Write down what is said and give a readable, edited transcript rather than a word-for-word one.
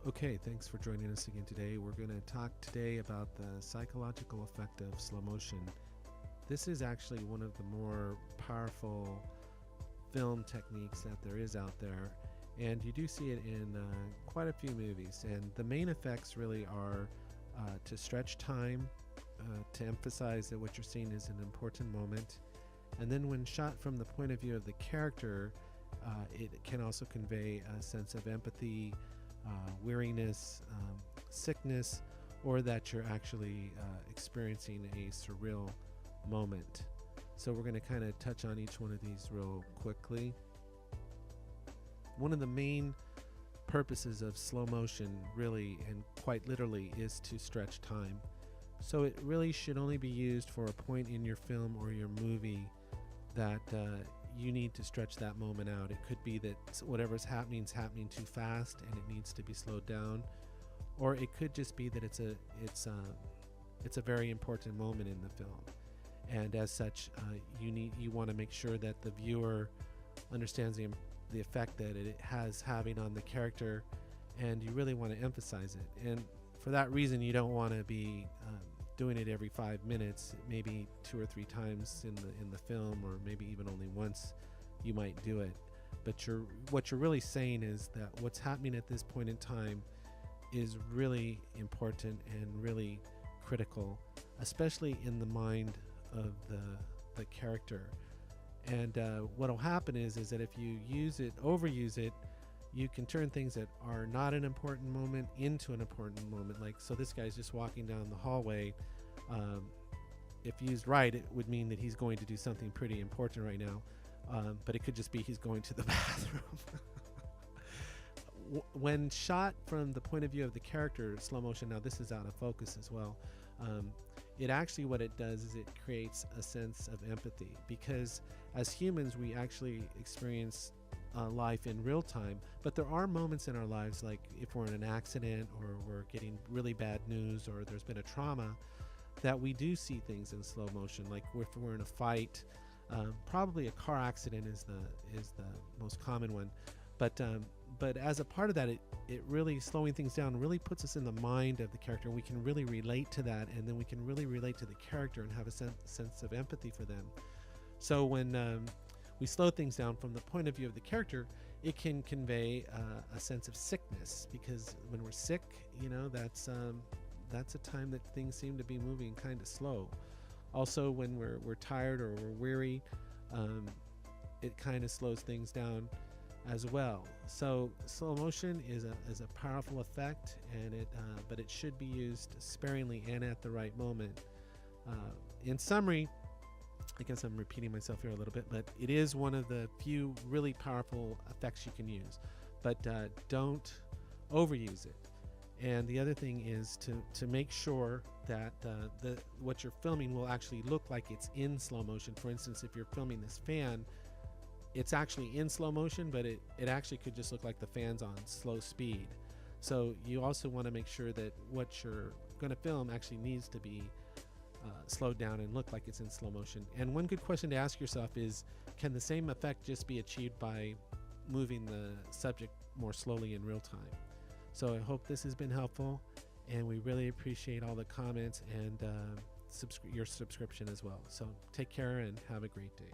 Okay, thanks for joining us again today. We're going to talk today about the psychological effect of slow motion. This is actually one of the more powerful film techniques that there is out there, and you do see it in quite a few movies. And the main effects really are to stretch time, to emphasize that what you're seeing is an important moment, and then when shot from the point of view of the character, it can also convey a sense of empathy, weariness, sickness, or that you're actually experiencing a surreal moment. So we're going to kind of touch on each one of these real quickly. One of the main purposes of slow motion, really and quite literally, is to stretch time. So it really should only be used for a point in your film or your movie that you need to stretch that moment out. It could be that whatever's happening is happening too fast and it needs to be slowed down, or it could just be that it's a very important moment in the film, and as such, you want to make sure that the viewer understands the effect that it has having on the character, and you really want to emphasize it. And for that reason, you don't want to be doing it every 5 minutes, maybe 2 or 3 times in the film, or maybe even only once you might do it. But what you're really saying is that what's happening at this point in time is really important and really critical, especially in the mind of the character. And what'll happen is that if you overuse it, you can turn things that are not an important moment into an important moment. Like, so this guy's just walking down the hallway. If used right, it would mean that he's going to do something pretty important right now. But it could just be he's going to the bathroom. When shot from the point of view of the character, slow motion, now this is out of focus as well, it actually, what it does is it creates a sense of empathy, because as humans we actually experience life in real time, but there are moments in our lives, like if we're in an accident or we're getting really bad news or there's been a trauma, that we do see things in slow motion. Like if we're in a fight, probably a car accident is the most common one, but as a part of that, it really, slowing things down really puts us in the mind of the character. We can really relate to that, and then we can really relate to the character and have a sense of empathy for them. So when we slow things down from the point of view of the character, it can convey a sense of sickness, because when we're sick, that's a time that things seem to be moving kind of slow. Also, when we're tired or we're weary, it kind of slows things down as well. So slow motion is a powerful effect, and but it should be used sparingly and at the right moment. In summary, I guess I'm repeating myself here a little bit, but it is one of the few really powerful effects you can use, but don't overuse it. And the other thing is to make sure that what you're filming will actually look like it's in slow motion. For instance, if you're filming this fan, it's actually in slow motion, but it actually could just look like the fan's on slow speed. So you also want to make sure that what you're going to film actually needs to be slowed down and look like it's in slow motion. And one good question to ask yourself is, can the same effect just be achieved by moving the subject more slowly in real time? So I hope this has been helpful, and we really appreciate all the comments and your subscription as well. So take care and have a great day.